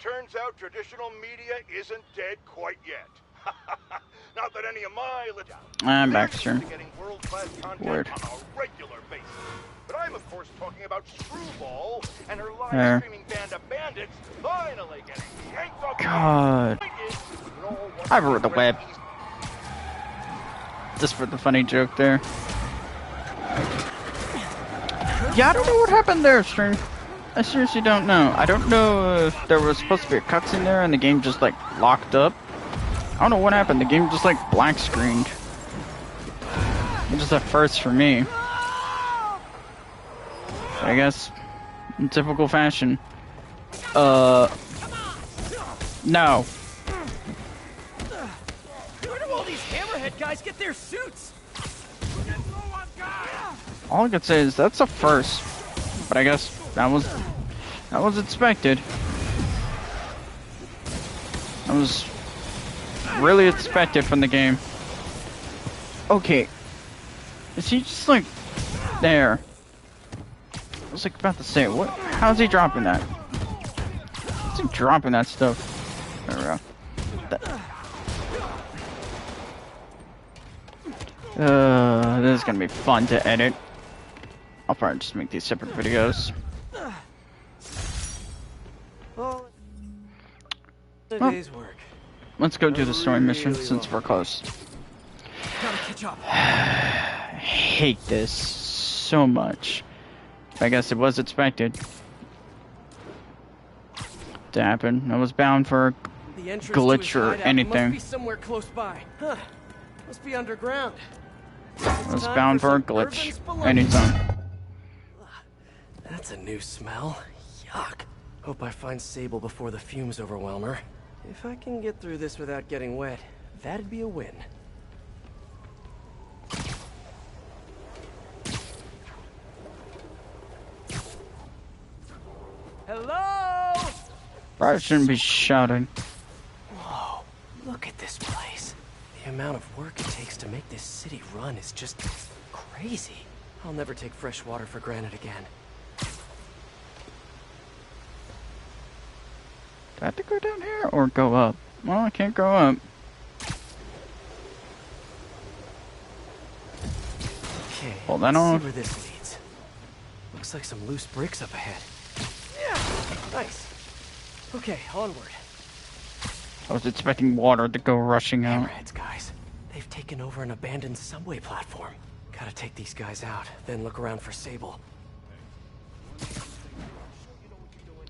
turns out traditional media isn't dead quite yet. Not that any of my I'm back, sir. getting world-class content Word. on a regular basis. But I'm of course talking about Screwball and her live streaming band of bandits finally getting yanked off. God. I wrote the web. Just for the funny joke there. Yeah, I don't know what happened there, stream. I seriously don't know. I don't know if there was supposed to be a cutscene there and the game just like locked up. I don't know what happened. The game just like black screened. It just a first for me. I guess in typical fashion. No. Where do all these hammerhead guys get their suits? All I could say is that's a first, but I guess that was expected. That was really expected from the game. Okay, is he just like there? I was like about to say, what? How's he dropping that? How's he dropping that stuff? There we go. This is gonna be fun to edit. I'll probably just make these separate videos. Well, today's work. Let's go do the story mission since we're close. Gotta catch up. I hate this so much. I guess it was expected to happen. I was bound for a glitch or anything. Must be somewhere close by. Huh. Must be underground. I was bound for a glitch anytime. That's a new smell. Yuck. Hope I find Sable before the fumes overwhelm her. If I can get through this without getting wet, that'd be a win. Hello? Probably shouldn't be shouting. Whoa, look at this place. The amount of work it takes to make this city run is just crazy. I'll never take fresh water for granted again. Do I have to go down here or go up? Well, I can't go up. Okay, Hold that let's on. see where this leads. Looks like some loose bricks up ahead. Yeah, nice. Okay, onward. I was expecting water to go rushing out. Hammerheads, guys. They've taken over an abandoned subway platform. Gotta take these guys out, then look around for Sable.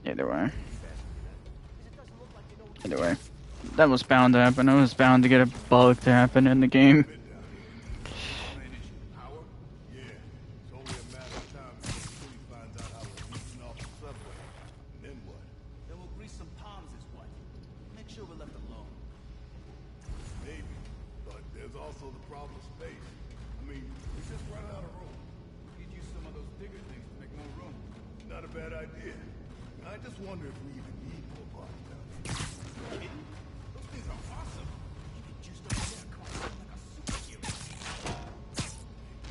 Either way. Either way. That was bound to happen. I was bound to get a bug to happen in the game.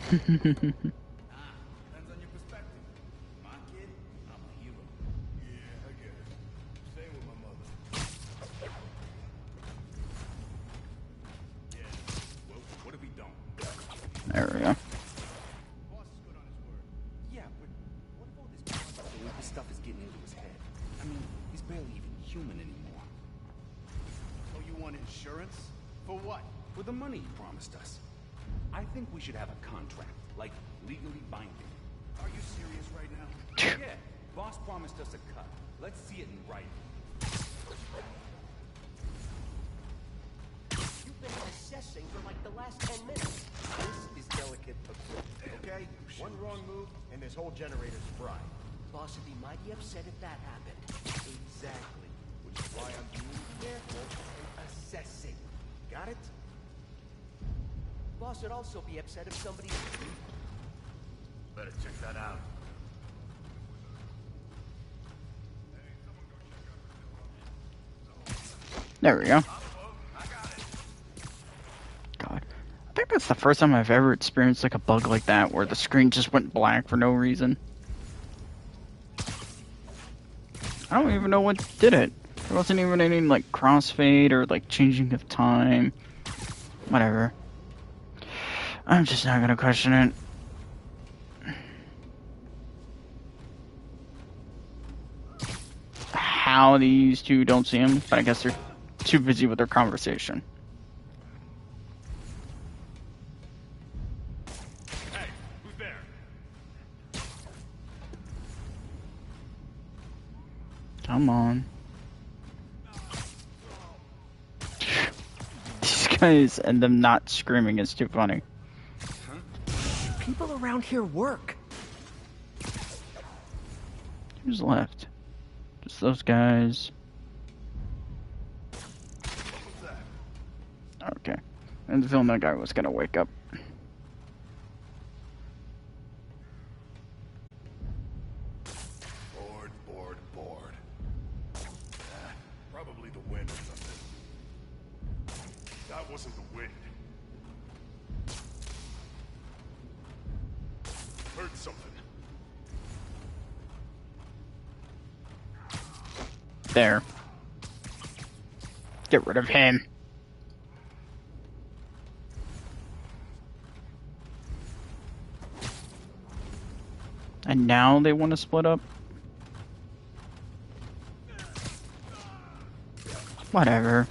Depends on your perspective. My kid, I'm a hero. Yeah, I get it. Same with my mother. Yeah. Well, what if we don't? There we go. Boss is good on his word. Yeah, but what if all this stuff is getting into his head? I mean, he's barely even human anymore. So you want insurance? For what? For the money you promised us. I think we should have a contract, like legally binding. Are you serious right now? Yeah, boss promised us a cut. Let's see it in writing. You've been assessing for like the last 10 minutes. This is delicate equipment, okay? One wrong move, and this whole generator's fried. Boss would be mighty upset if that happened. Exactly. Which is why I'm being careful and assessing. Got it? Boss would also be upset if somebody... Better check that out. There we go. God. I think that's the first time I've ever experienced like a bug like that where the screen just went black for no reason. I don't even know what did it. There wasn't even any, like, crossfade or, like, changing of time. Whatever. I'm just not gonna question it. How these two don't see him, but I guess they're too busy with their conversation. Hey, who's there? Come on. These guys and them not screaming is too funny. People around here work. Who's left? Just those guys. Okay. And the film that guy was gonna wake up. Bored. Probably the wind or something. That wasn't the wind. Heard something. There. Get rid of him. And now they want to split up? Whatever.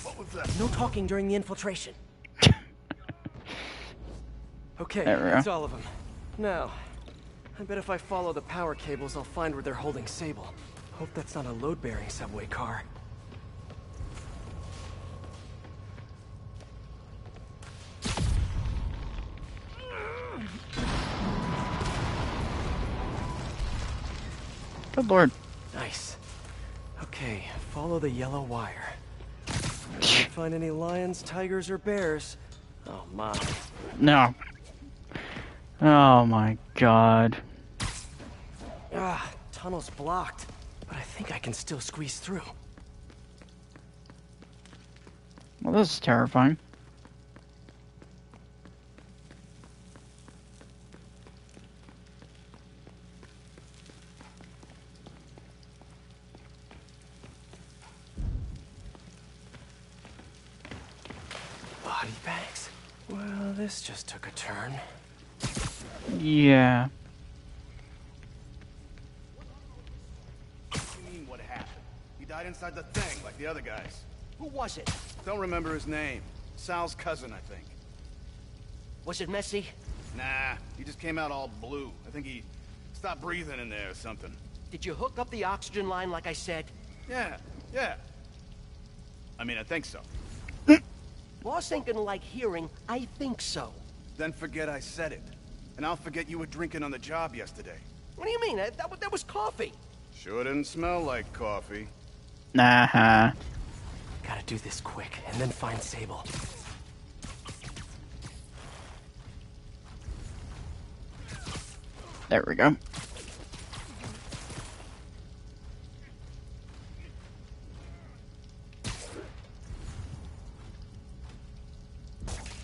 What was that? No talking during the infiltration. Okay, There we go. that's all of them. Now, I bet if I follow the power cables, I'll find where they're holding Sable. Hope that's not a load-bearing subway car. Good lord. Nice. Okay, follow the yellow wire. Can't find any lions, tigers, or bears. Oh my. No. Oh my god. Ah, tunnel's blocked. But I think I can still squeeze through. Well, this is terrifying. Body bags? Well, this just took a turn. Yeah. What do you mean, what happened? He died inside the thing, like the other guys. Who was it? Don't remember his name. Sal's cousin, I think. Was it messy? Nah, he just came out all blue. I think he stopped breathing in there or something. Did you hook up the oxygen line like I said? Yeah. I mean, I think so. Boss ain't gonna like hearing, I think so. Then forget I said it. And I'll forget you were drinking on the job yesterday. What do you mean? That was coffee. Sure didn't smell like coffee. Nah. Gotta do this quick, and then find Sable. There we go.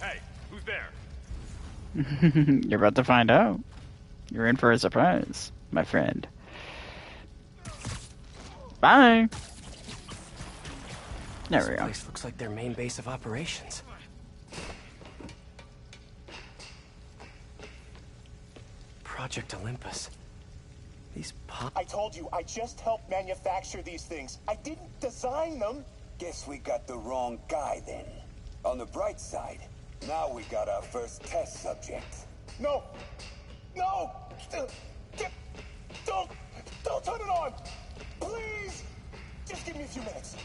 Hey, who's there? You're about to find out. You're in for a surprise, my friend. Bye. There we This go. place looks like their main base of operations. Project Olympus. These pop... I told you, I just helped manufacture these things. I didn't design them. Guess we got the wrong guy then. On the bright side, now we got our first test subject. No! No! Don't turn it on! Please! Just give me a few minutes.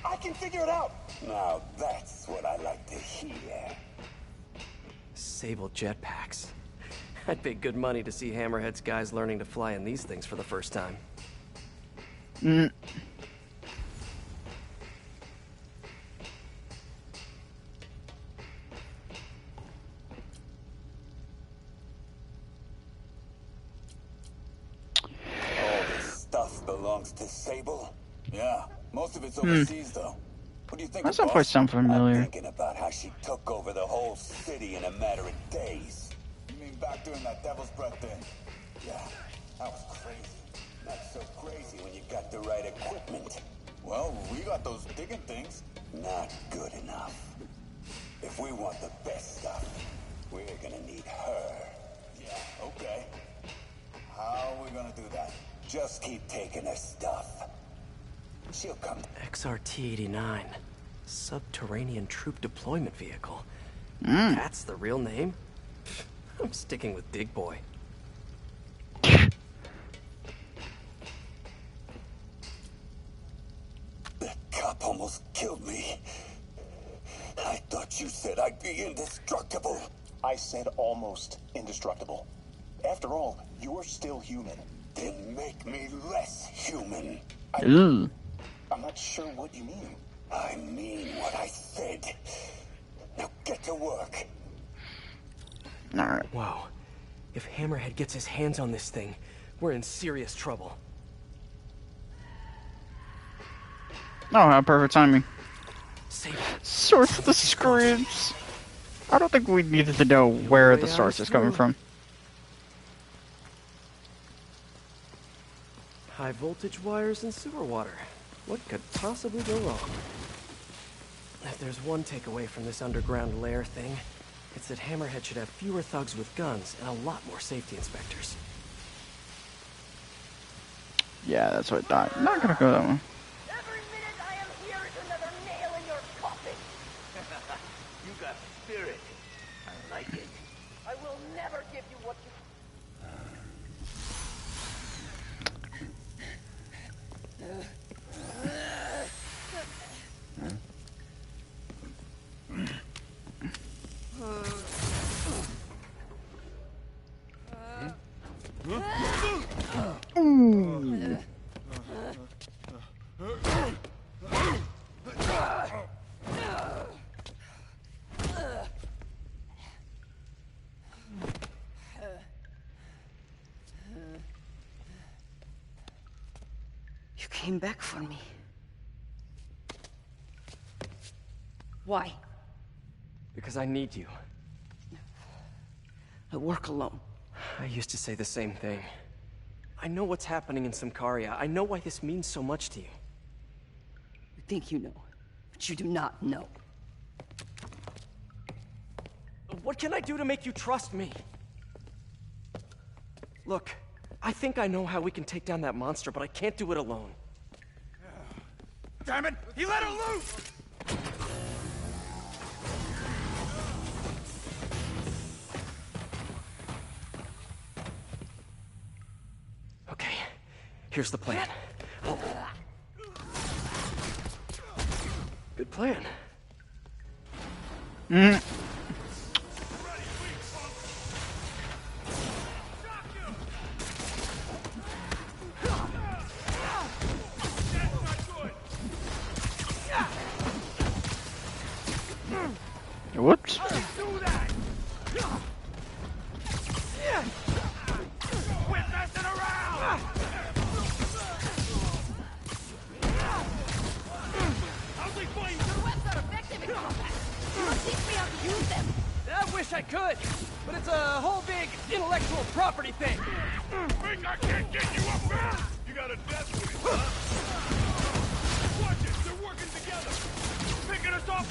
I can figure it out. Now that's what I like to hear. Sable jetpacks. I'd pay good money to see Hammerhead's guys learning to fly in these things for the first time. All this stuff belongs to Sable? Yeah, most of it's overseas though. What do you think? That's of not quite boss? sound familiar. I'm thinking about how she took over the whole city in a matter of days. You mean back during that Devil's Breath thing? Yeah, that was crazy. That's so crazy. you got the right equipment. Well, we got those digging things. Not good enough. If we want the best stuff, we're gonna need her. Yeah, okay. How are we gonna do that? Just keep taking her stuff. She'll come. XRT-89. Subterranean Troop Deployment Vehicle. Mm. That's the real name? I'm sticking with Dig Boy. That cop almost killed me. I thought you said I'd be indestructible. I said almost indestructible. After all, you're still human. Then make me less human. Ooh. I'm not sure what you mean. I mean what I said. Now get to work. Alright. Whoa. If Hammerhead gets his hands on this thing, we're in serious trouble. Oh, how perfect timing. Save Source of the screams. I don't think we needed to know where the source is coming from. High voltage wires and sewer water. What could possibly go wrong? If there's one takeaway from this underground lair thing, it's that Hammerhead should have fewer thugs with guns and a lot more safety inspectors. Yeah, that's what I thought. I'm not gonna go that one. Every minute I am here is another nail in your coffin. You got spirit. I like it. I will never give you what you... Ooh. You came back for me. Why? Because I need you. I work alone. I used to say the same thing. I know what's happening in Symkaria. I know why this means so much to you. You think you know, but you do not know. What can I do to make you trust me? Look, I think I know how we can take down that monster, but I can't do it alone. Damn it! He let her loose! Okay, here's the plan. Good plan. Mm. Whoops. I wish I could, but it's a whole big intellectual property thing. Think I can't get you up there? You got a death wish, huh? Watch it, they're working together. Picking us off.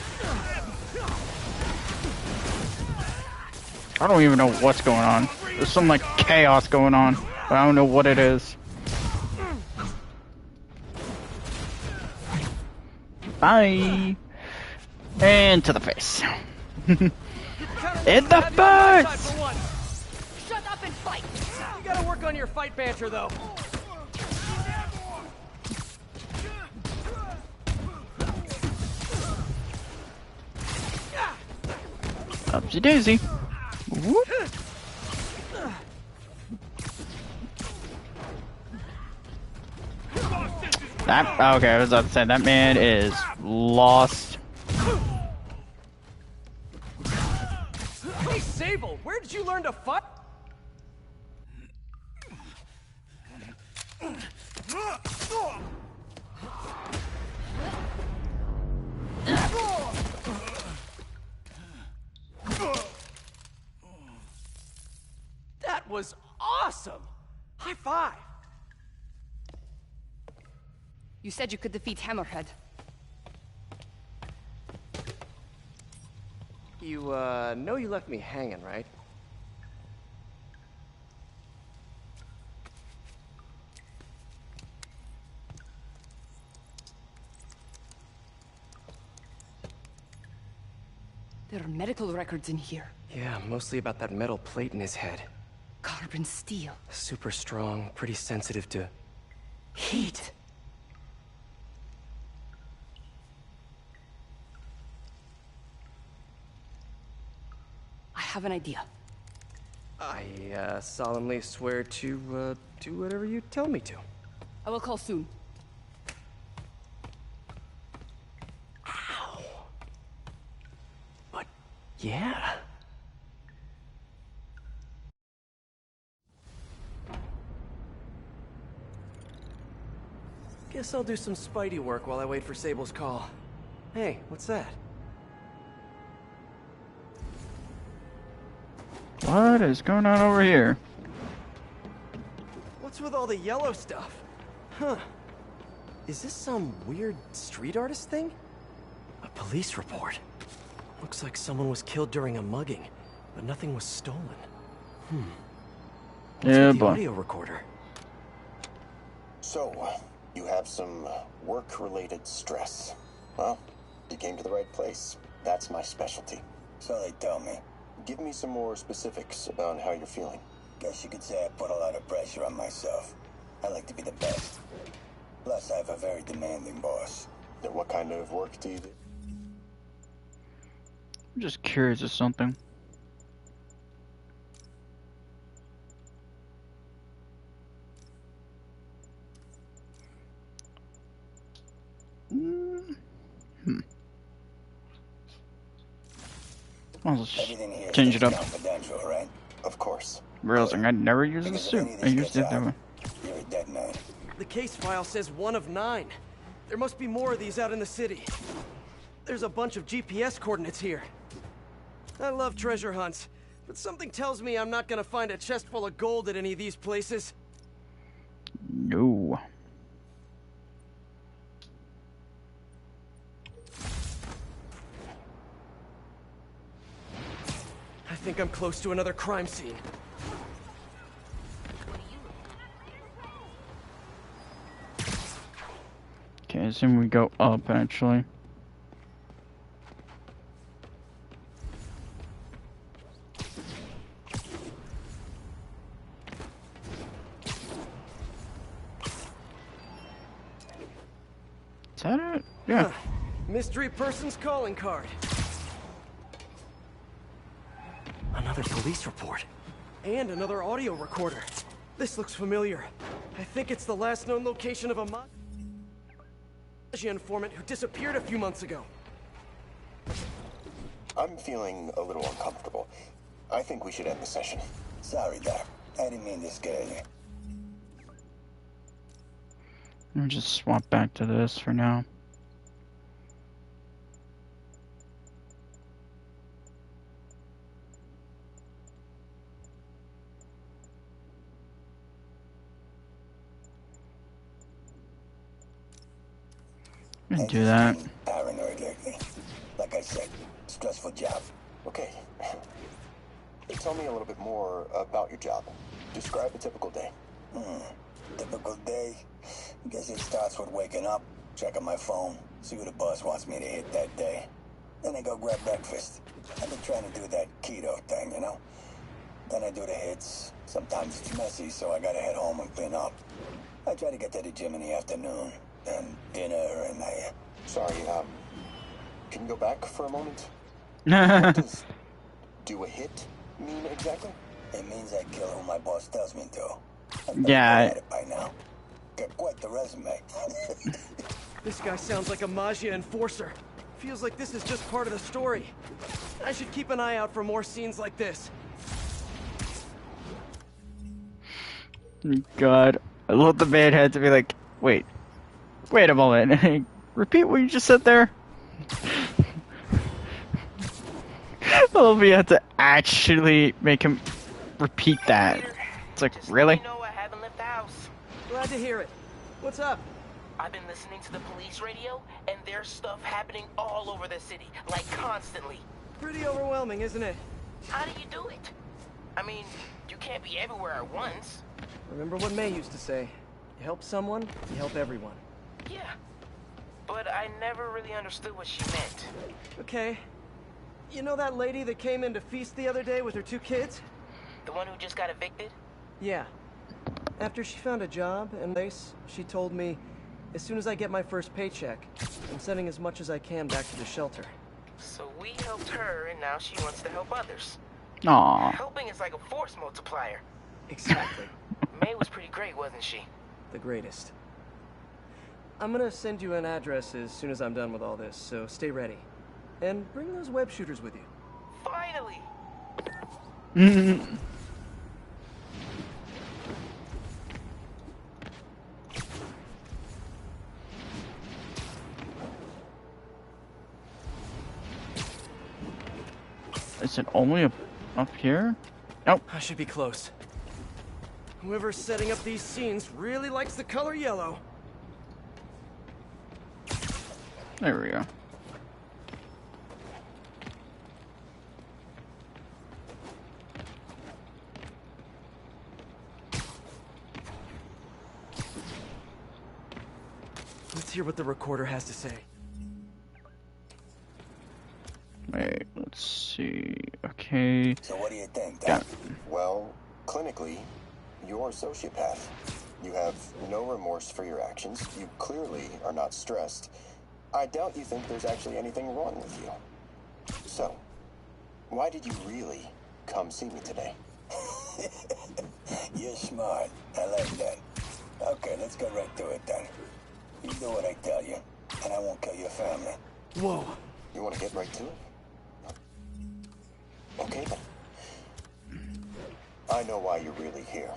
I don't even know what's going on. There's some like chaos going on, but I don't know what it is. Bye. And to the face. In the face! Shut up and fight! You gotta work on your fight banter, though. Upsy daisy. Whoop. That, okay, I was about to say, that man is lost. Hey, Sable, where did you learn to fight? That was awesome! High five! You said you could defeat Hammerhead. You, know you left me hanging, right? There are medical records in here. Yeah, mostly about that metal plate in his head. Carbon steel. Super strong, pretty sensitive to... Heat. I have an idea. I, solemnly swear to, do whatever you tell me to. I will call soon. Ow. But, yeah. Guess I'll do some Spidey work while I wait for Sable's call. Hey, what's that? What is going on over here? What's with all the yellow stuff? Huh. Is this some weird street artist thing? A police report. Looks like someone was killed during a mugging, but nothing was stolen. What's with the audio recorder? So, you have some work-related stress. Well, you came to the right place. That's my specialty. So they tell me. Give me some more specifics about how you're feeling. Guess you could say I put a lot of pressure on myself. I like to be the best. Plus, I have a very demanding boss. Then what kind of work do you do? I'm just curious of something. I'll just change it up. Right? Of course. Realizing I never use the suit. I used it that way. You're a dead man. The case file says 1 of 9. There must be more of these out in the city. There's a bunch of GPS coordinates here. I love treasure hunts, but something tells me I'm not gonna find a chest full of gold at any of these places. No. I think I'm close to another crime scene. Okay, I assume we go up, actually. Is that it? Yeah. Mystery person's calling card. Another police report. And another audio recorder. This looks familiar. I think it's the last known location of a informant who disappeared a few months ago. I'm feeling a little uncomfortable. I think we should end the session. Sorry, Doc. I didn't mean to scare you. Let me just swap back to this for now. And do that. Paranoid lately. Like I said, stressful job. Okay. Tell me a little bit more about your job. Describe a typical day. Typical day? Guess it starts with waking up, checking my phone, see who the boss wants me to hit that day. Then I go grab breakfast. I've been trying to do that keto thing, you know? Then I do the hits. Sometimes it's messy, so I gotta head home and clean up. I try to get to the gym in the afternoon. Then dinner and I... Sorry, can you go back for a moment? What does do a hit mean exactly? It means I kill who my boss tells me to. Yeah. At it by now. Got quite the resume. This guy sounds like a Maggia enforcer. Feels like this is just part of the story. I should keep an eye out for more scenes like this. God, I love the man had to be like, wait a moment, repeat what you just said there? I love we had to actually make him repeat that. It's like, really? I haven't left the house. Glad to hear it. What's up? I've been listening to the police radio, and there's stuff happening all over the city, like constantly. Pretty overwhelming, isn't it? How do you do it? I mean, you can't be everywhere at once. Remember what May used to say. You help someone, you help everyone. Yeah, but I never really understood what she meant. Okay. You know that lady that came in to feast the other day with her 2 kids? The one who just got evicted? Yeah. After she found a job and place, she told me, as soon as I get my first paycheck, I'm sending as much as I can back to the shelter. So we helped her, and now she wants to help others. Aww. Helping is like a force multiplier. Exactly. May was pretty great, wasn't she? The greatest. I'm gonna send you an address as soon as I'm done with all this, so stay ready. And bring those web shooters with you. Finally! Is it only up here? Nope. I should be close. Whoever's setting up these scenes really likes the color yellow. There we go. Let's hear what the recorder has to say. Wait, let's see. Okay. So what do you think, Yeah. Doc? Well, clinically, you're a sociopath. You have no remorse for your actions. You clearly are not stressed. I doubt you think there's actually anything wrong with you. So, why did you really come see me today? You're smart. I like that. Okay, let's get right to it then. You do what I tell you, and I won't kill your family. Whoa. You want to get right to it? Okay then. I know why you're really here.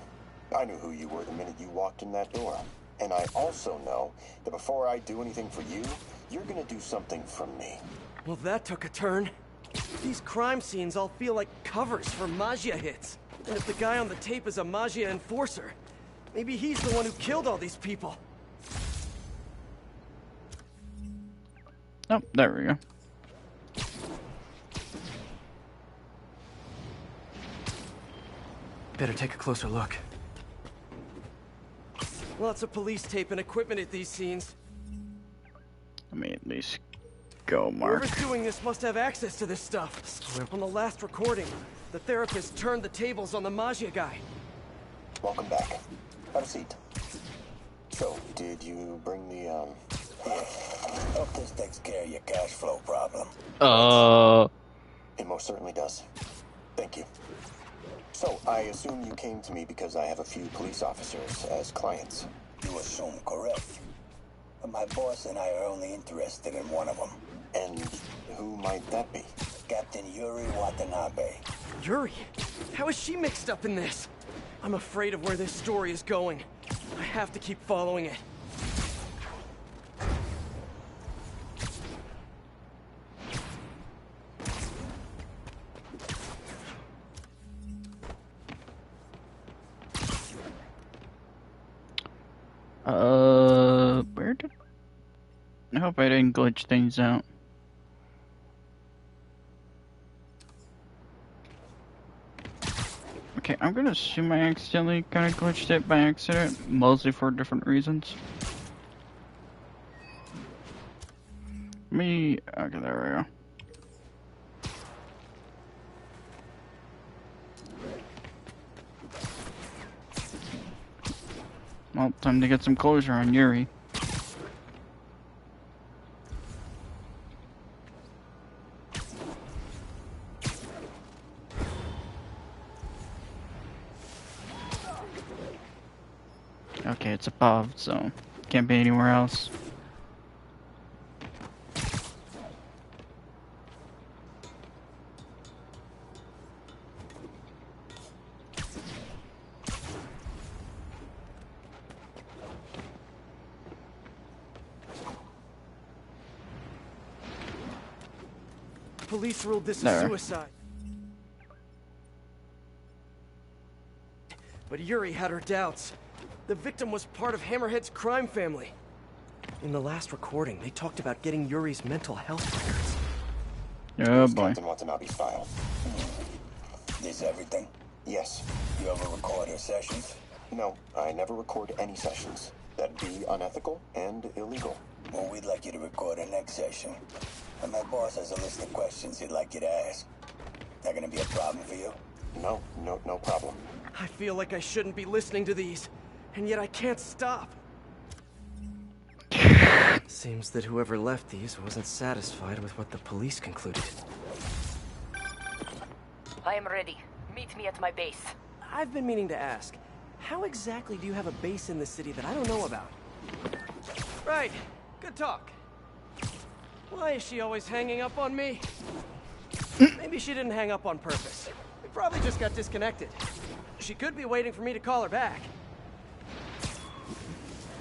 I knew who you were the minute you walked in that door. And I also know that before I do anything for you, you're gonna do something for me. Well, that took a turn. These crime scenes all feel like covers for Magia hits. And if the guy on the tape is a Magia enforcer, maybe he's the one who killed all these people. Oh, there we go. Better take a closer look. Lots of police tape and equipment at these scenes. Let me at least go, Mark. Whoever's doing this must have access to this stuff. On the last recording, the therapist turned the tables on the Magia guy. Welcome back. Have a seat. So, did you bring the, Yeah. Hope this takes care of your cash flow problem. It most certainly does. Thank you. So, I assume you came to me because I have a few police officers as clients. You assume correct. But my boss and I are only interested in one of them. And who might that be? Captain Yuri Watanabe. Yuri? How is she mixed up in this? I'm afraid of where this story is going. I have to keep following it. Where did... I hope I didn't glitch things out. Okay, I'm gonna assume I accidentally kind of glitched it by accident, mostly for different reasons. Okay, there we go. Well, time to get some closure on Yuri. Okay, it's above, so can't be anywhere else. Police ruled this There. a suicide. But Yuri had her doubts. The victim was part of Hammerhead's crime family. In the last recording, they talked about getting Yuri's mental health records. Oh boy. Captain Watanabe's file. This everything? Yes. You ever record her sessions? No, I never record any sessions. That'd be unethical and illegal. Well, we'd like you to record our next session. And my boss has a list of questions he'd like you to ask. That gonna be a problem for you? No problem. I feel like I shouldn't be listening to these, and yet I can't stop. Seems that whoever left these wasn't satisfied with what the police concluded. I am ready. Meet me at my base. I've been meaning to ask, how exactly do you have a base in the city that I don't know about? Right. Good talk. Why is she always hanging up on me? Maybe she didn't hang up on purpose. We probably just got disconnected. She could be waiting for me to call her back.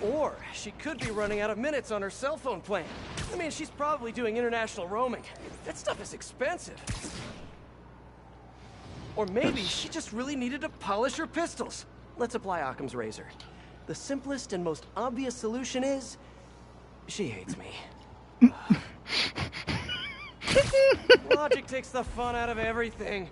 Or she could be running out of minutes on her cell phone plan. I mean, she's probably doing international roaming. That stuff is expensive. Or maybe she just really needed to polish her pistols. Let's apply Occam's razor. The simplest and most obvious solution is... she hates me. Logic takes the fun out of everything.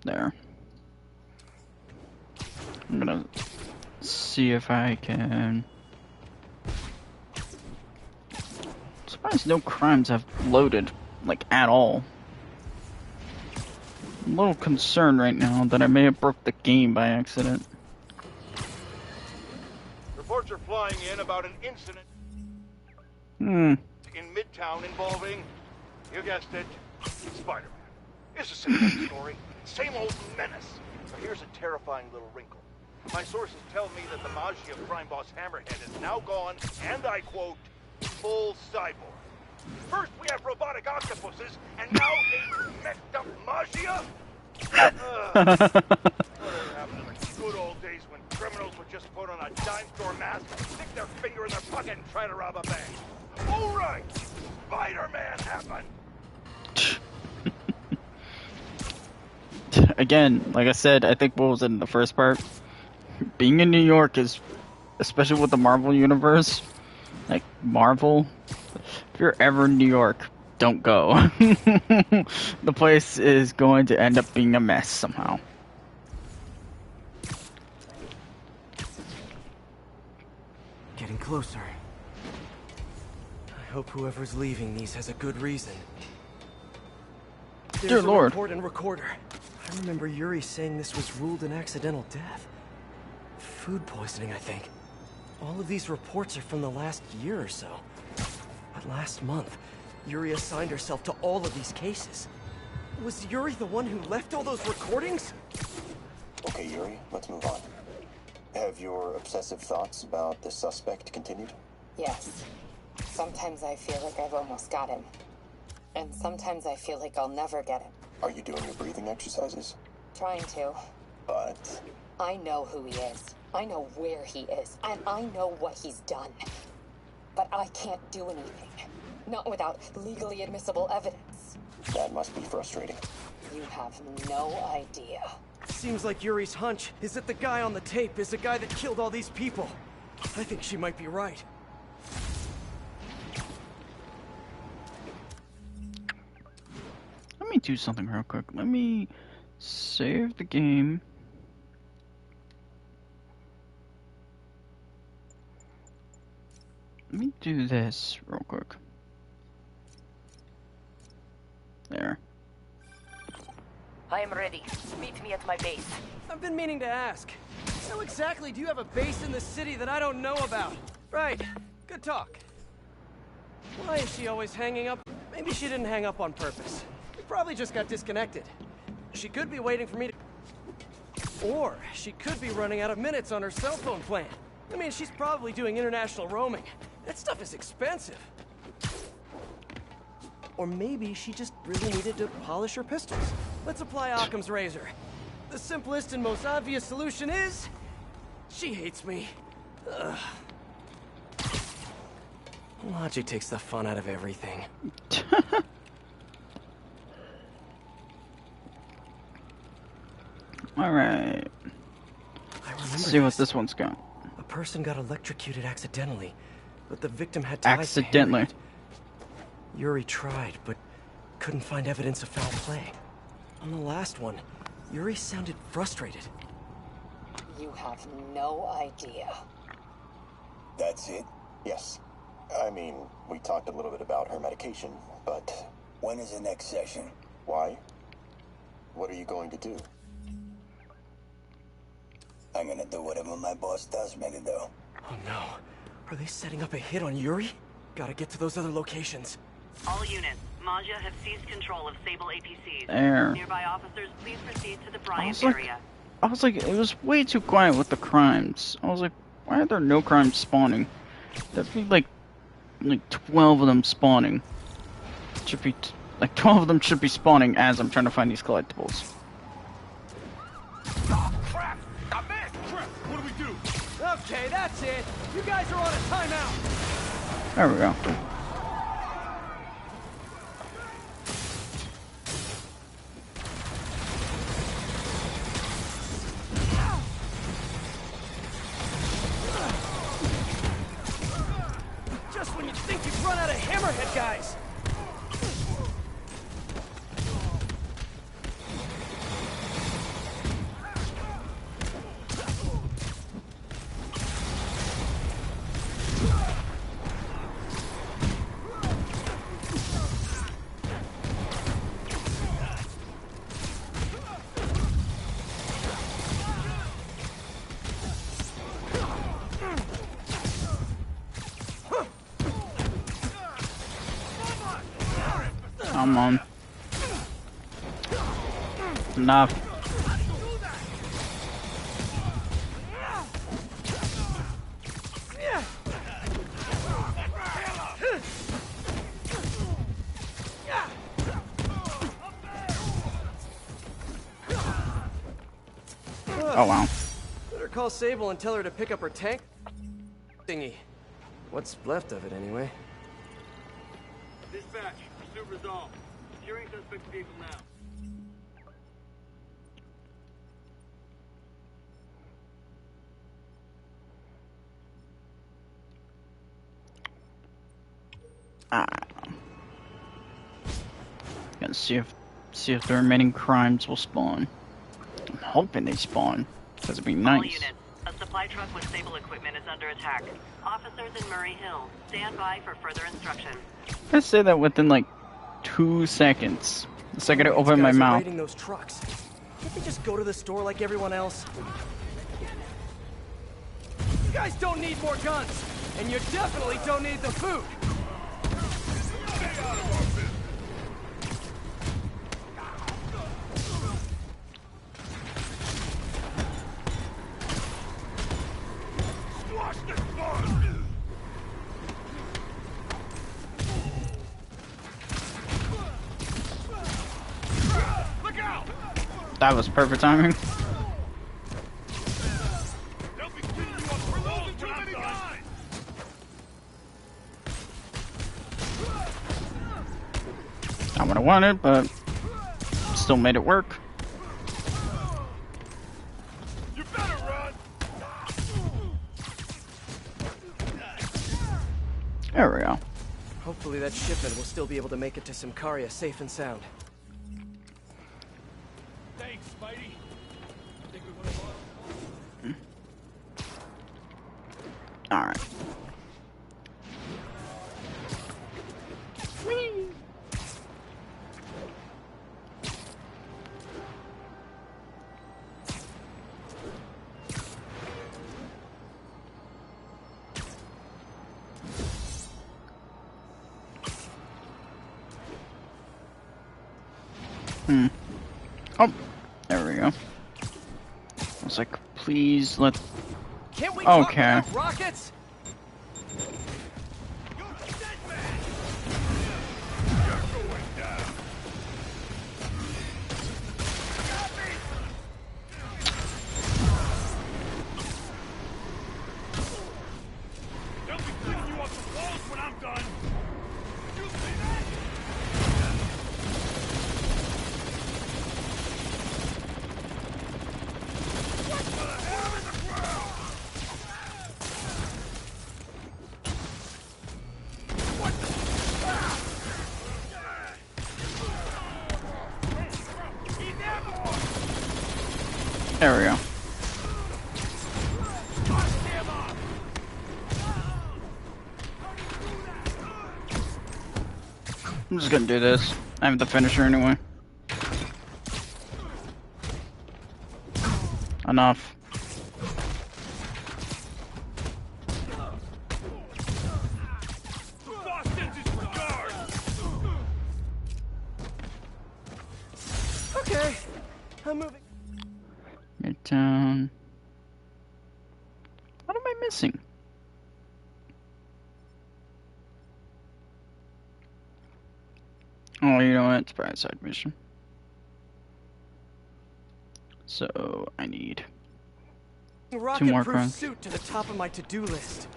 There. I'm gonna see if I can... I'm surprised no crimes have loaded, like, at all. I'm a little concerned right now that I may have broke the game by accident. Reports are flying in about an incident in Midtown involving, you guessed it, Spider-Man. It's a same story, same old menace. But here's a terrifying little wrinkle. My sources tell me that the Maggia crime boss Hammerhead is now gone, and I quote, full cyborg. First we have robotic octopuses, and now a messed up Maggia? Whatever happened to the good old days when criminals would just put on a dime store mask, stick their finger in their pocket, and try to rob a bank? All right, Spider-Man happened. Again, like I said, I think what was in the first part, being in New York is, especially with the Marvel universe, like Marvel, if you're ever in New York, don't go. The place is going to end up being a mess somehow. Getting closer. I hope whoever's leaving these has a good reason. There's Dear Lord. Report and recorder. I remember Yuri saying this was ruled an accidental death. Food poisoning, I think. All of these reports are from the last year or so. But last month, Yuri assigned herself to all of these cases. Was Yuri the one who left all those recordings? Okay, Yuri, let's move on. Have your obsessive thoughts about the suspect continued? Yes. Sometimes I feel like I've almost got him. And sometimes I feel like I'll never get him. Are you doing your breathing exercises? Trying to. But... I know who he is. I know where he is. And I know what he's done. But I can't do anything. Not without legally admissible evidence. That must be frustrating. You have no idea. Seems like Yuri's hunch is that the guy on the tape is the guy that killed all these people. I think she might be right. Let me do something real quick. Let me save the game. Let me do this real quick. There. I am ready. Meet me at my base. I've been meaning to ask. How exactly do you have a base in the city that I don't know about? Right. Good talk. Why is she always hanging up? Maybe she didn't hang up on purpose. We probably just got disconnected. She could be waiting for me to... Or she could be running out of minutes on her cell phone plan. I mean, she's probably doing international roaming. That stuff is expensive. Or maybe she just really needed to polish her pistols. Let's apply Occam's razor. The simplest and most obvious solution is... she hates me. Ugh. Logic takes the fun out of everything. Alright. Let's see what this one's got. A person got electrocuted accidentally, but the victim had ties Accidentally. to Hammerhead. Yuri tried, but couldn't find evidence of foul play. On the last one, Yuri sounded frustrated. You have no idea. That's it? Yes. I mean, we talked a little bit about her medication, but... When is the next session? Why? What are you going to do? I'm gonna do whatever my boss tells me to do. Oh no. Are they setting up a hit on Yuri? Gotta get to those other locations. All units, Maja have seized control of Sable APCs. There. Nearby officers, please proceed to the Bryant area. I was like, it was way too quiet with the crimes. I was like, why are there no crimes spawning? There'd be like 12 of them spawning. Should be like 12 of them should be spawning as I'm trying to find these collectibles. Crap! I missed! Crap! What do we do? Okay, that's it. You guys are on a timeout. There we go. Just when you think you've run out of Hammerhead guys. Come on. Enough. Oh wow. Better call Sable and tell her to pick up her tank thingy. What's left of it anyway? Dispatch, pursuit resolved. Securing suspect vehicle now. Gonna see if the remaining crimes will spawn. I'm hoping they spawn, because it'd be All nice. units, a supply truck with Sable equipment is under attack. Officers in Murray Hill, stand by for further instructions. I say that within like 2 seconds. The second I open my Guys are mouth. raiding those trucks. Can't they just go to the store like everyone else? You guys don't need more guns, and you definitely don't need the food. That was perfect timing. Not what I wanted, but still made it work. You better run. There we go. Hopefully that shipment will still be able to make it to Simcaria safe and sound. Thanks, Spidey. Think we want to All right. Oh, there we go. I was like, please let. Can't we talk Okay. about rockets? They'll be cleaning you off the walls when I'm done. There we go. I'm just gonna do this. I have the finisher anyway. Enough. Okay, I'm moving. Midtown. What am I missing? Oh, you know what? It's probably a side mission. So I need 2 more Rocket-proof crowns. suit to the top of my to-do list.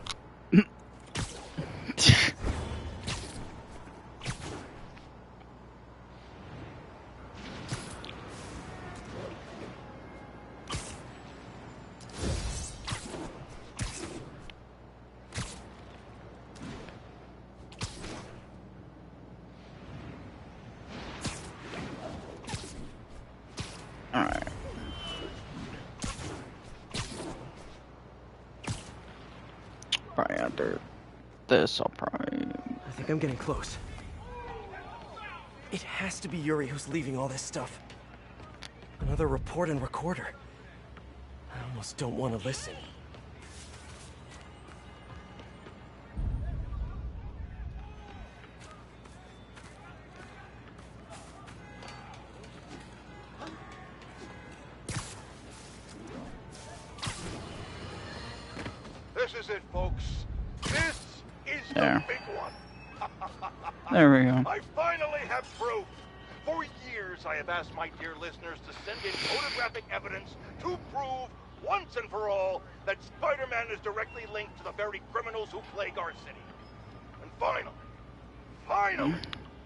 Alright. Probably after this, I'll probably... I think I'm getting close. It has to be Yuri who's leaving all this stuff. Another report and recorder. I almost don't want to listen. This is it, folks. This is There. the big one. There we go. I finally have proof. For years, I have asked my dear listeners to send in photographic evidence to prove, once and for all, that Spider-Man is directly linked to the very criminals who plague our city. And finally,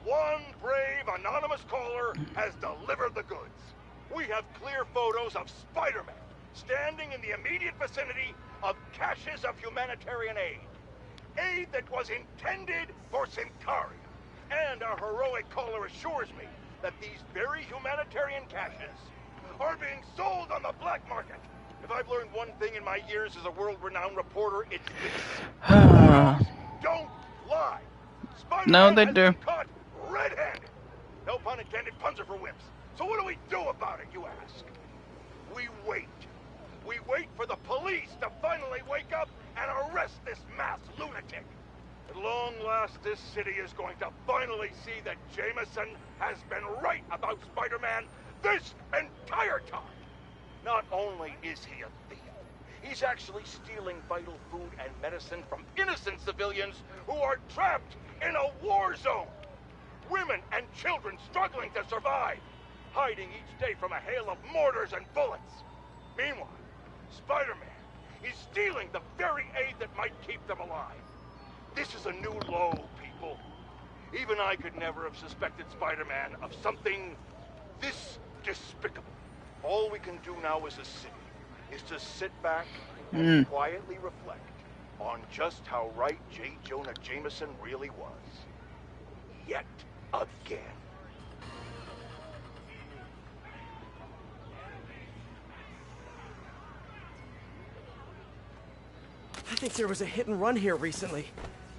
one brave anonymous caller has delivered the goods. We have clear photos of Spider-Man standing in the immediate vicinity of caches of humanitarian aid. Aid that was intended for Centaria. And our heroic caller assures me that these very humanitarian caches are being sold on the black market. If I've learned one thing in my years as a world-renowned reporter, it's this. Photos don't lie. Spider-Man No, they has do. been caught red-handed. No pun intended, puns are for wimps. So what do we do about it, you ask? We wait. We wait for the police to finally wake up and arrest this mass lunatic. At long last, this city is going to finally see that Jameson has been right about Spider-Man this entire time. Not only is he a thief, he's actually stealing vital food and medicine from innocent civilians who are trapped in a war zone. Women and children struggling to survive, hiding each day from a hail of mortars and bullets. Meanwhile, Spider-Man is stealing the very aid that might keep them alive. This is a new low, people. Even I could never have suspected Spider-Man of something this despicable. All we can do now as a city is to sit back and quietly reflect on just how right J. Jonah Jameson really was. Yet again. I think there was a hit and run here recently.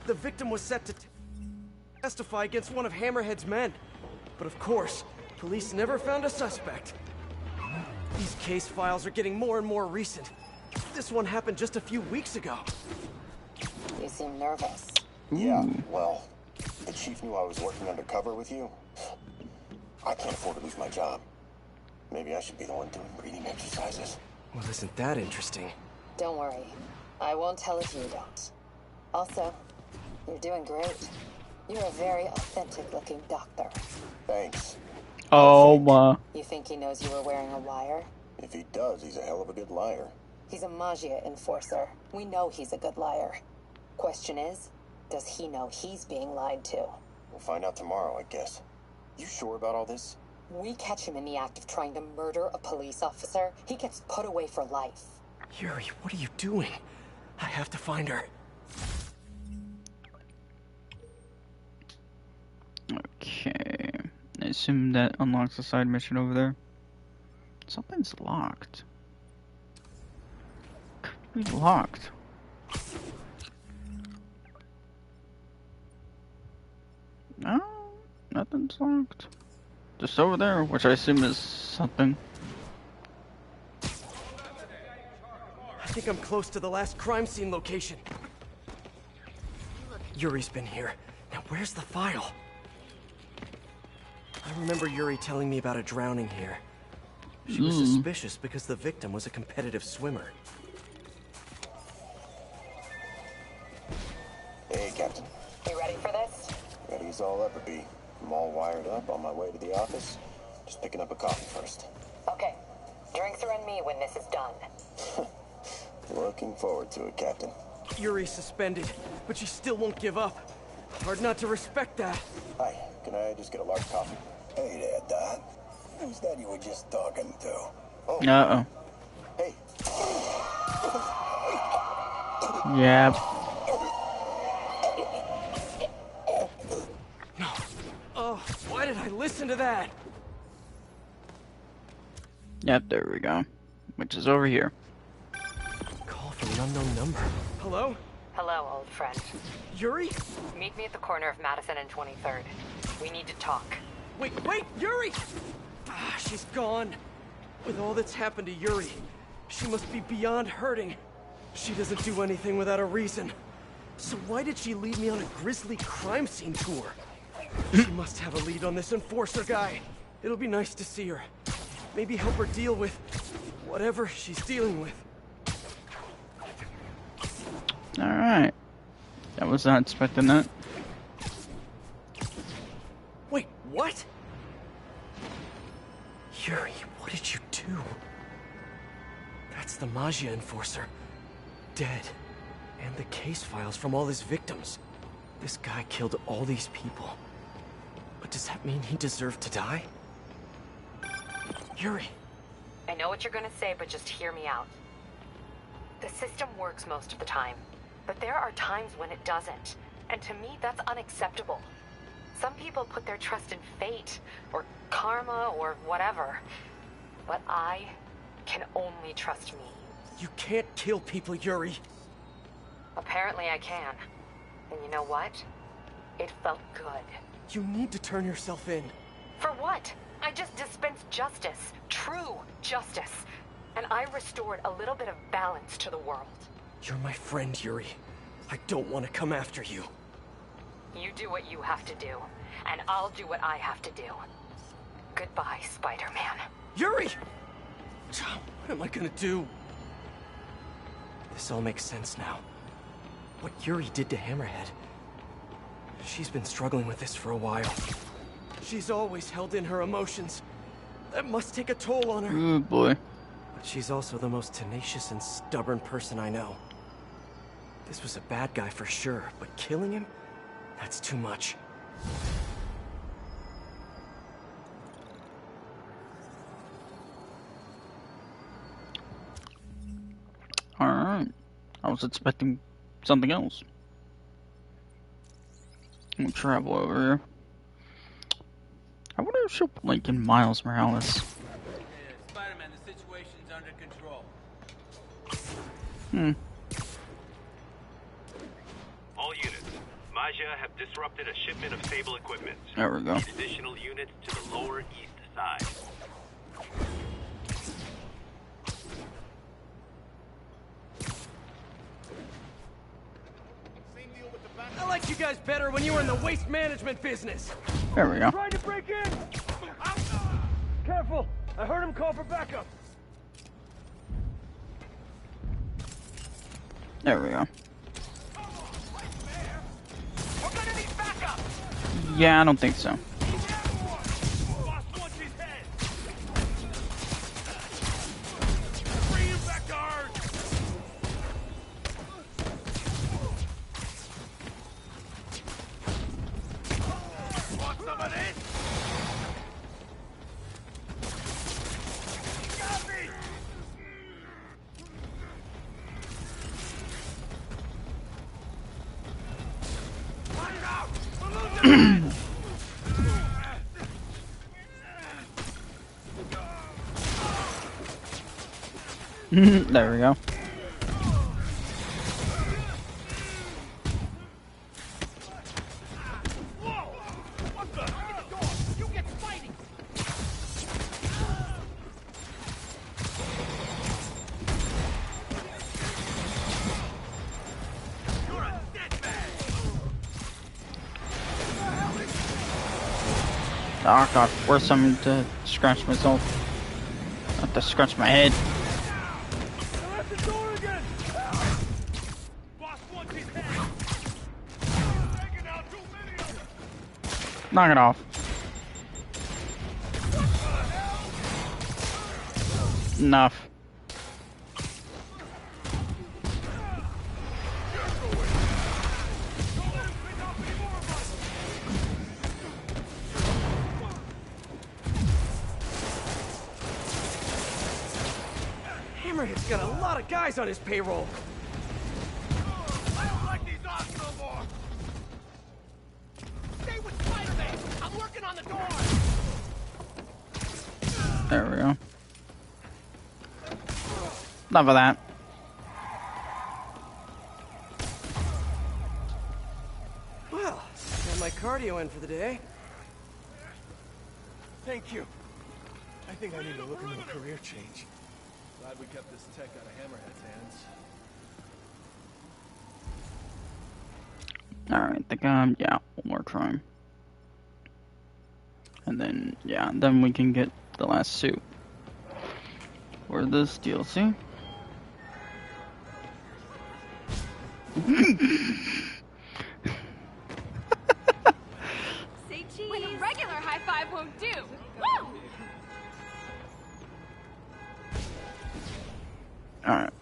The victim was set to testify against one of Hammerhead's men. But of course, police never found a suspect. These case files are getting more and more recent. This one happened just a few weeks ago. You seem nervous. Yeah, well, the chief knew I was working undercover with you. I can't afford to lose my job. Maybe I should be the one doing breathing exercises. Well, isn't that interesting? Don't worry. I won't tell if you don't. Also, you're doing great. You're a very authentic-looking doctor. Thanks. Oh, You think he knows you were wearing a wire? If he does, he's a hell of a good liar. He's a Magia enforcer. We know he's a good liar. Question is, does he know he's being lied to? We'll find out tomorrow, I guess. You sure about all this? We catch him in the act of trying to murder a police officer, he gets put away for life. Yuri, what are you doing? I have to find her. okay. I assume that unlocks the side mission over there. Something's locked. Locked. No, nothing's locked. Just over there, which I assume is something. I think I'm close to the last crime scene location. Yuri's been here. Now where's the file? I remember Yuri telling me about a drowning here. She was suspicious because the victim was a competitive swimmer. Hey, Captain. You ready for this? Ready as all ever be. I'm all wired up on my way to the office. Just picking up a coffee first. Okay. Drinks are on me when this is done. Looking forward to it, Captain. Yuri's suspended, but she still won't give up. Hard not to respect that. Hi, can I just get a large coffee? Hey there, Dot. Who's that you were just talking to? Oh. Uh-oh. Hey. Yeah. No. Oh, why did I listen to that? Yep, there we go. Which is over here. Call from an unknown number. Hello? Hello, old friend. Yuri? Meet me at the corner of Madison and 23rd. We need to talk. Wait, Yuri! Ah, she's gone. With all that's happened to Yuri, she must be beyond hurting. She doesn't do anything without a reason. So why did she lead me on a grisly crime scene tour? She must have a lead on this enforcer guy. It'll be nice to see her. Maybe help her deal with whatever she's dealing with. Alright. I was not expecting that. Wait, what? Yuri, what did you do? That's the Magia enforcer. Dead. And the case files from all his victims. This guy killed all these people. But does that mean he deserved to die? Yuri. I know what you're gonna say, but just hear me out. The system works most of the time, but there are times when it doesn't. And to me, that's unacceptable. Some people put their trust in fate, or karma, or whatever. But I can only trust me. You can't kill people, Yuri. Apparently I can. And you know what? It felt good. You need to turn yourself in. For what? I just dispensed justice. True justice. And I restored a little bit of balance to the world. You're my friend, Yuri. I don't want to come after you. You do what you have to do, and I'll do what I have to do. Goodbye, Spider-Man. Yuri! What am I gonna do? This all makes sense now. What Yuri did to Hammerhead. She's been struggling with this for a while. She's always held in her emotions. That must take a toll on her. Oh boy. But she's also the most tenacious and stubborn person I know. This was a bad guy for sure, but killing him? That's too much. Alright. I was expecting something else. I'm gonna travel over here. I wonder if she'll blink in Miles Morales. Yeah, Spider-Man, the situation's under control. All units. Magia have disrupted a shipment of stable equipment. There we go. Need additional units to the lower east side. I liked you guys better when you were in the waste management business. There we go. Trying to break in. Careful! I heard him call for backup. There we go. Yeah, I don't think so. There we go. Oh god, force someone to scratch myself. I have to scratch my head. Knock it off. Enough. Hammerhead's got a lot of guys on his payroll. I don't like these odds no more. Stay with Spider-Man. I'm working on the door. There we go. Enough of that. Well, got my cardio in for the day. Thank you. I think I need to look into a career change. Glad we kept this tech out of Hammerhead's hands. Alright, yeah, one more crime. And then, yeah, then we can get the last suit. For this DLC. Say cheese. When a regular high five won't do. Woo! Alright.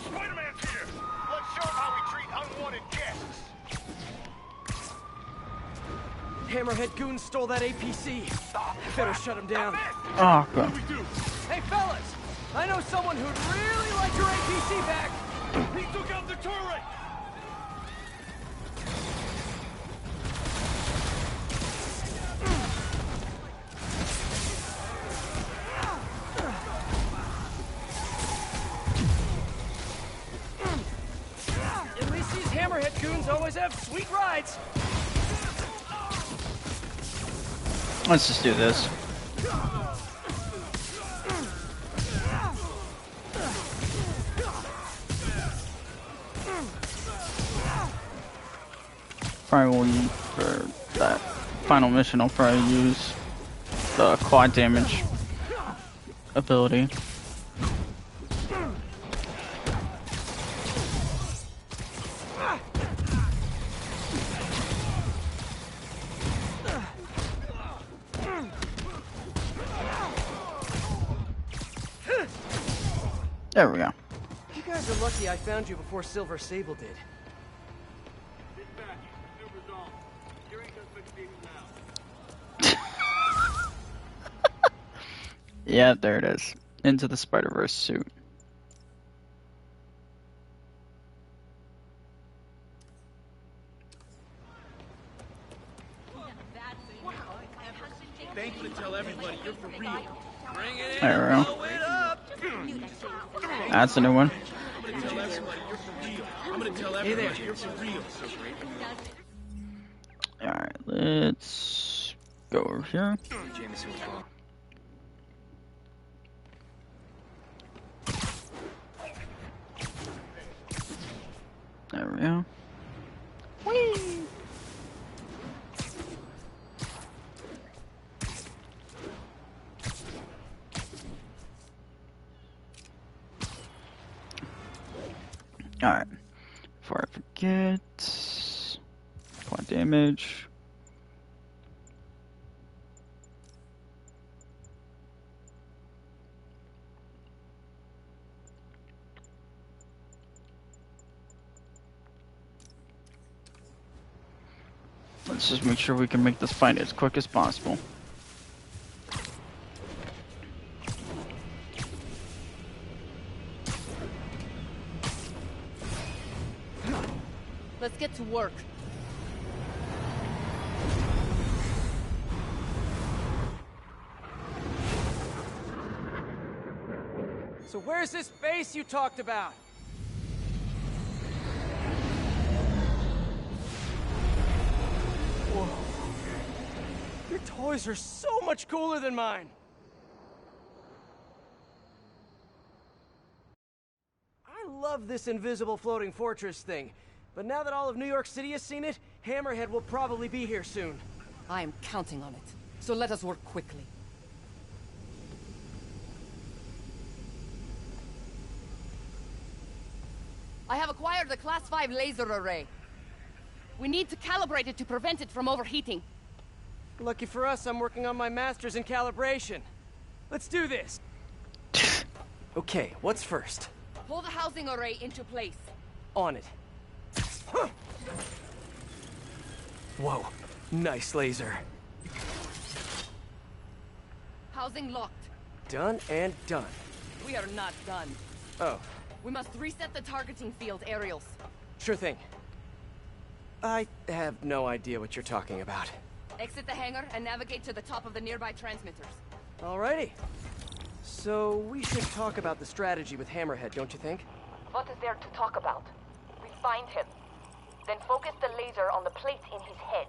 Spider-Man's here. Let's show him how we treat unwanted guests. Hammerhead goons stole that APC. Better shut him down. Oh, God. Hey, fellas! I know someone who'd really like your APC back! He took out the turret! At least these Hammerhead goons always have sweet rides! Let's just do this. Probably will use for that final mission. I'll probably use the quad damage ability. There we go. You guys are lucky I found you before Silver Sable did. Yeah, there it is. Into the Spider-Verse suit. Thank you to tell everybody you're for real. Bring it in. There we go. Blow it up. That's a new one. I'm gonna tell everybody you're for real. I'm gonna tell everybody you're for real. Alright, let's go over here. There we go. Whee! Alright. Before I forget, quad damage. Let's just make sure we can make this fight as quick as possible. Let's get to work. So where's this base you talked about? Whoa. Your toys are so much cooler than mine. love this invisible floating fortress thing. But now that all of New York City has seen it, Hammerhead will probably be here soon. I am counting on it. So let us work quickly. I have acquired a Class 5 laser array. We need to calibrate it to prevent it from overheating. Lucky for us, I'm working on my master's in calibration. Let's do this. Okay, what's first? Pull the housing array into place. On it. Whoa, nice laser. Housing locked. Done and done. We are not done. Oh. We must reset the targeting field aerials. Sure thing. I have no idea what you're talking about. Exit the hangar and navigate to the top of the nearby transmitters. Alrighty. So, we should talk about the strategy with Hammerhead, don't you think? What is there to talk about? We find him. Then focus the laser on the plates in his head.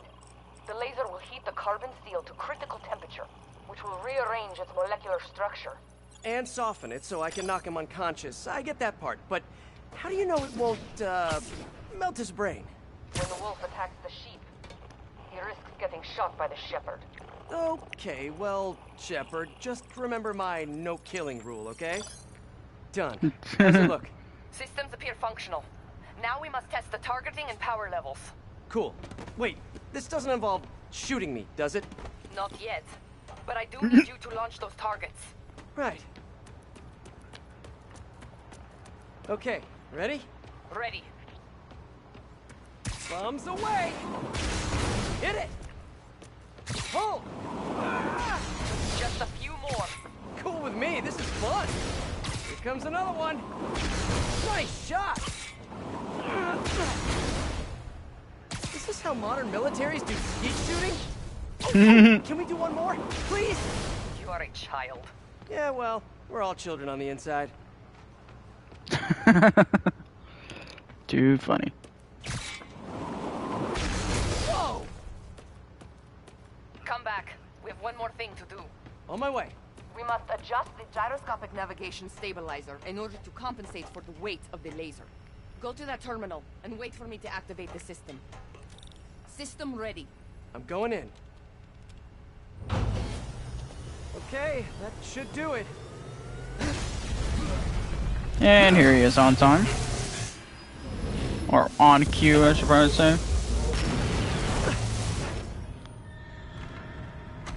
The laser will heat the carbon steel to critical temperature, which will rearrange its molecular structure. And soften it so I can knock him unconscious. I get that part, but how do you know it won't, melt his brain? When the wolf attacks the sheep, he risks getting shot by the shepherd. Okay, well, Shepard, just remember my no-killing rule, okay? Done. How's it look? Systems appear functional. Now we must test the targeting and power levels. Cool. Wait, this doesn't involve shooting me, does it? Not yet. But I do need you to launch those targets. Right. Okay, ready? Ready. Bombs away! Hit it! Pull! Just a few more. Cool with me, this is fun! Here comes another one! Nice shot! Is this how modern militaries do skeet shooting? Oh, can we do one more, please? You are a child. Yeah, well, we're all children on the inside. Too funny. Whoa! Come back. We have one more thing to do. On my way. We must adjust the Gyroscopic navigation stabilizer in order to compensate for the weight of the laser. Go to that terminal and wait for me to activate the system. System ready. I'm going in. Okay, that should do it. And here he is on time. Or on cue, I should probably say.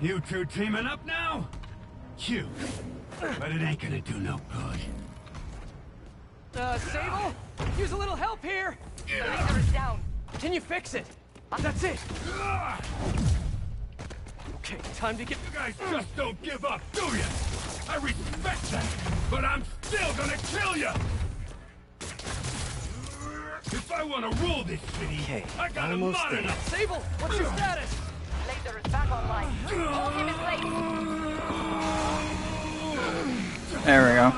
You two teaming up now? Cute. But it ain't gonna do no good. Sable? Use a little help here! The laser is down. Can you fix it? That's it! Okay, time to get... You guys just don't give up, do you? I respect that, but I'm still gonna kill you! If I want to rule this city, I gotta almost mod there. enough. Sable, what's your status? Laser is back online. Hold him in place. There we go.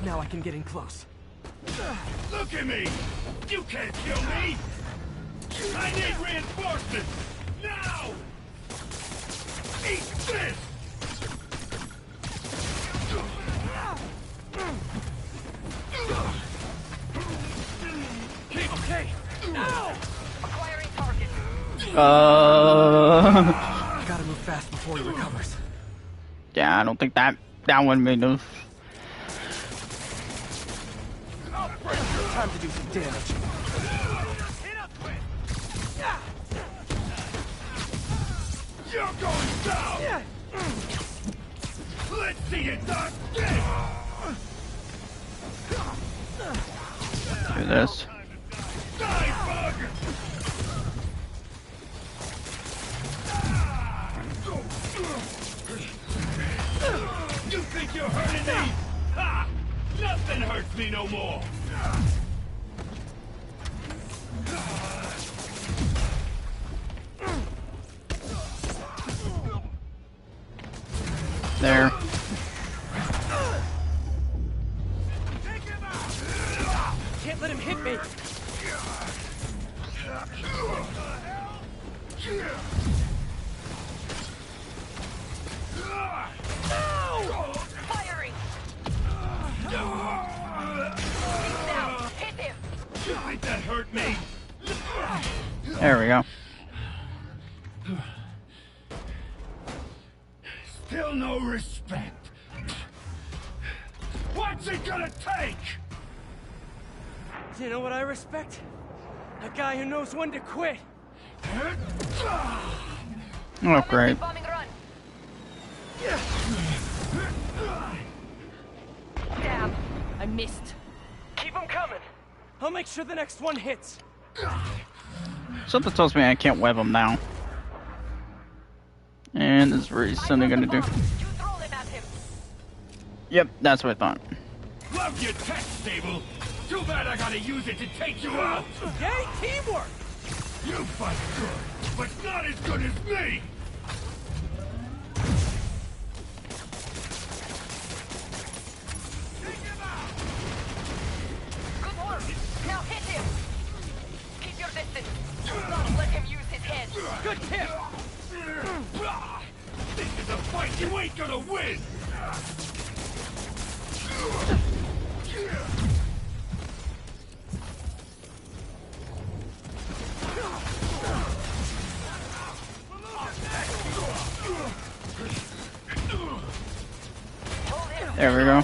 Now I can get in close. Look at me! You can't kill me! I need reinforcements! Now! Eat this! Okay, now! Acquiring target. Gotta move fast before he recovers. Yeah, I don't think that one made no. Time to do some damage. You're going down! Let's see it done! Do this. Die, bug! You think you're hurting me? Ha! Nothing hurts me no more! There. Can't let him hit me. Firing. He's down. There we go. Still no respect. What's it gonna take? You know what I respect? A guy who knows when to quit. Oh, great. Damn, I missed. Keep him coming. I'll make sure the next one hits. Something tells me I can't web him now. And this is what he's suddenly gonna do. Yep, that's what I thought. Love your tech, Stable. Too bad I gotta use it to take you out. Yay, teamwork! You fight good, but not as good as me. Good work. Now hit him. Keep your distance. Do not let him use his head. Good tip. This is a fight you ain't gonna win. There we go.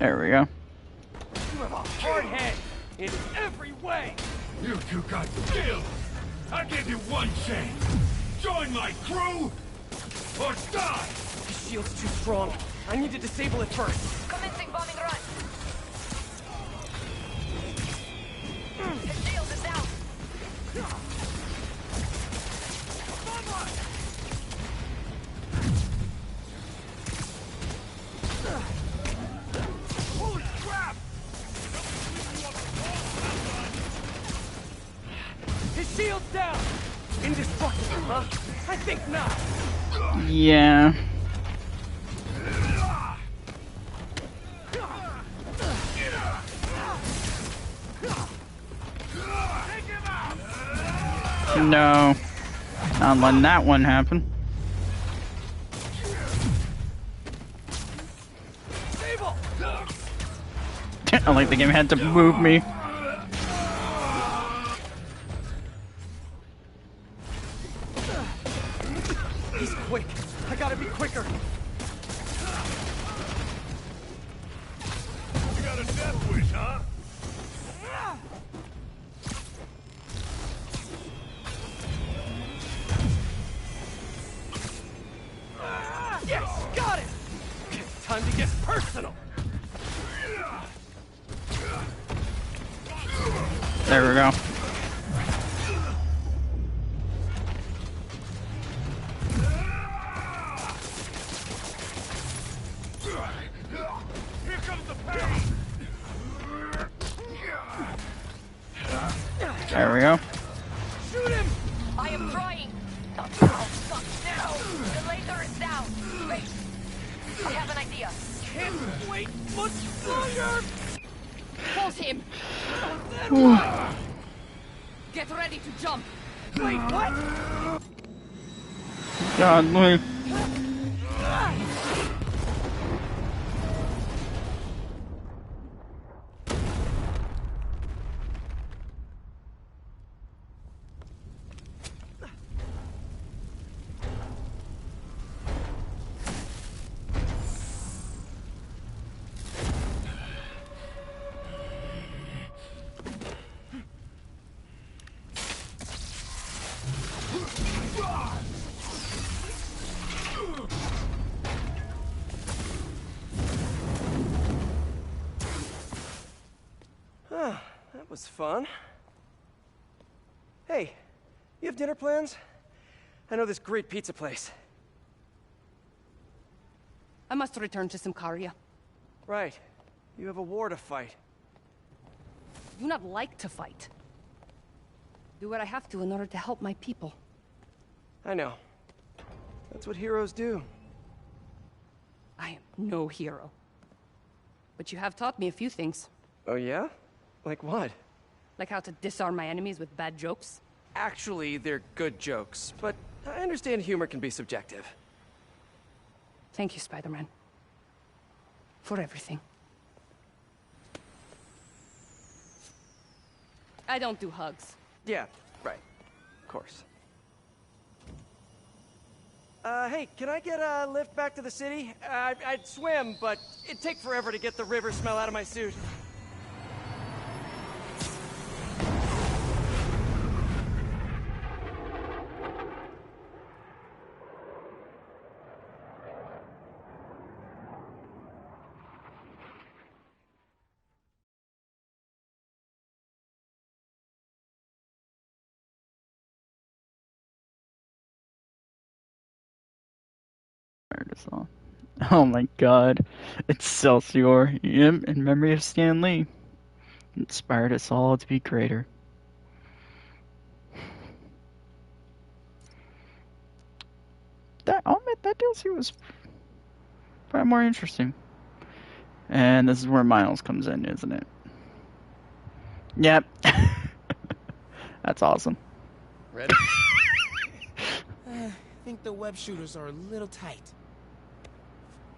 There we go. You have a hard head in every way. You two got skills. I give you one chance. Join my crew or die. The shield's too strong. I need to disable it first. Commencing bombing run. His shield is down. Holy crap! His shield's down. Indestructible, huh? I think not. Yeah. No. Not letting that one happen. I like the game had to move me. He's quick. I gotta be quicker. You got a death wish, huh? Yes, got it. It's time to get personal. There we go. Here comes the pain. There we go. Shoot him! I am trying. Not now. Not now. The laser is down. Wait. I have an idea. Can't wait much longer. Force him. Get ready to jump. Wait, what? God, Louis. That was fun. Hey, you have dinner plans? I know this great pizza place. I must return to Simcaria. Right. You have a war to fight. I do not like to fight. Do what I have to in order to help my people. I know. That's what heroes do. I am no hero. But you have taught me a few things. Oh yeah? Like what? Like how to disarm my enemies with bad jokes. Actually, they're good jokes, but I understand humor can be subjective. Thank you, Spider-Man. For everything. I don't do hugs. Yeah, right. Of course. Hey, can I get a lift back to the city? I'd swim, but it'd take forever to get the river smell out of my suit. Oh my god. Excelsior. Yep, in memory of Stan Lee. Inspired us all to be greater. I'll admit, that DLC was probably more interesting. And this is where Miles comes in, isn't it? Yep. That's awesome. Ready? I think the web shooters are a little tight.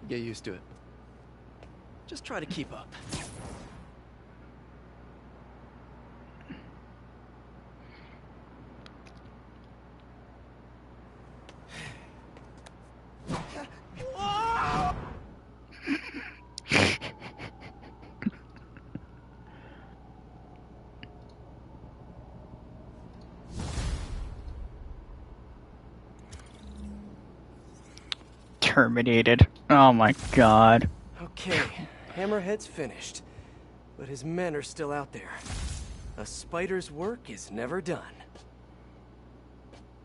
Get used to it. Just try to keep up. Terminated. Oh my god. Okay, Hammerhead's finished. But his men are still out there. A spider's work is never done.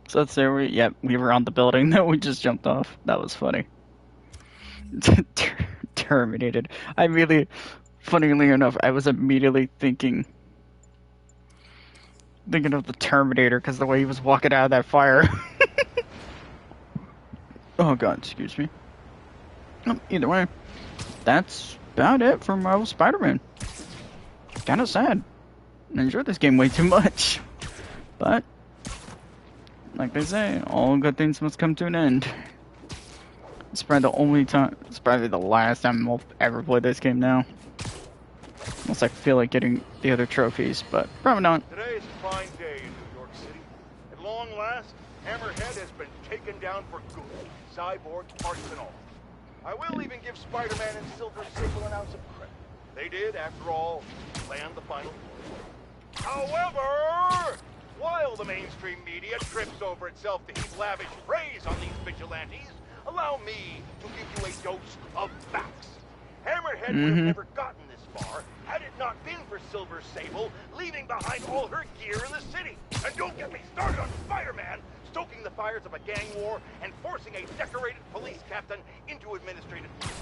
So let's say we were on the building that we just jumped off. That was funny. Terminated. Funnily enough, I was immediately thinking of the Terminator because the way he was walking out of that fire. Oh god, excuse me. Either way, that's about it for Marvel Spider-Man. Kinda sad. I enjoyed this game way too much. But, like they say, all good things must come to an end. It's probably the last time I'll ever play this game now. Unless I feel like getting the other trophies, but probably not. Today is a fine day in New York City. At long last, Hammerhead has been taken down for good. Cyborg parts and all. I will even give Spider-Man and Silver Sable an ounce of credit. They did, after all, land the final blow. However, while the mainstream media trips over itself to heap lavish praise on these vigilantes, allow me to give you a dose of facts. Hammerhead would have never gotten this far had it not been for Silver Sable leaving behind all her gear in the city. And don't get me started on Spider-Man stoking the fires of a gang war and forcing a decorated police captain into administrative duty.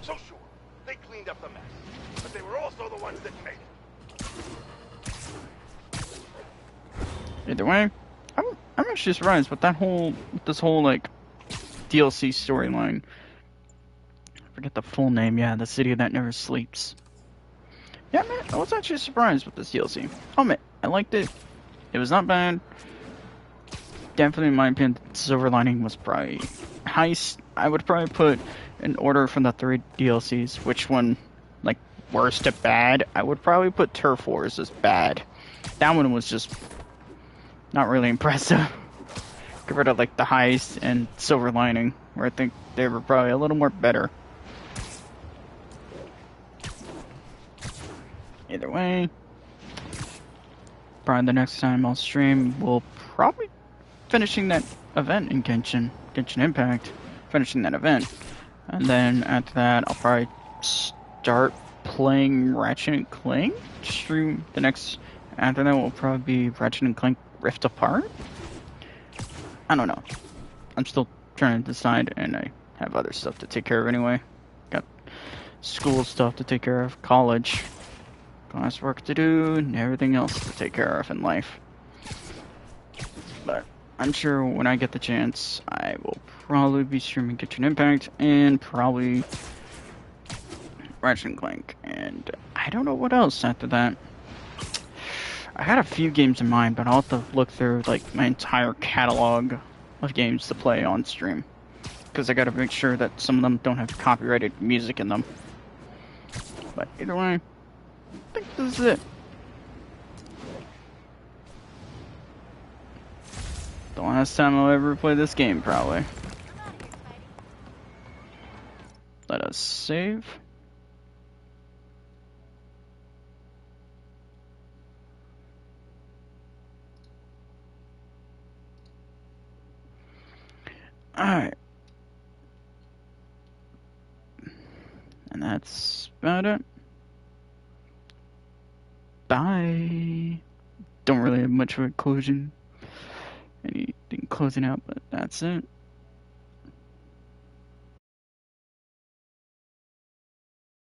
So sure, they cleaned up the mess, but they were also the ones that made it. Either way, I'm actually surprised with this whole like DLC storyline. I forget the full name. Yeah, the city that never sleeps. Yeah, man, I was actually surprised with this DLC. Oh man, I liked it. It was not bad. Definitely, in my opinion, Silver Lining was probably highest. I would probably put in order from the 3 DLCs, which one, like, worst to bad. I would probably put Turf Wars as bad. That one was just not really impressive. Compared to, like, the Heist and Silver Lining, where I think they were probably a little more better. Either way, probably the next time I'll stream, we'll probably finishing that event in Genshin Impact, finishing that event, and then after that I'll probably start playing Ratchet and Clank. Stream the next after that will probably be Ratchet and Clank Rift Apart. I don't know. I'm still trying to decide, and I have other stuff to take care of anyway. Got school stuff to take care of, college, classwork to do, and everything else to take care of in life. But I'm sure when I get the chance, I will probably be streaming Genshin Impact and probably Ratchet and Clank. And I don't know what else after that. I had a few games in mind, but I'll have to look through like my entire catalog of games to play on stream. Because I gotta make sure that some of them don't have copyrighted music in them. But either way, I think this is it. The last time I'll ever play this game, probably. Let us save. Alright. And that's about it. Bye. Don't really have much of a closing. Anything closing out, but that's it.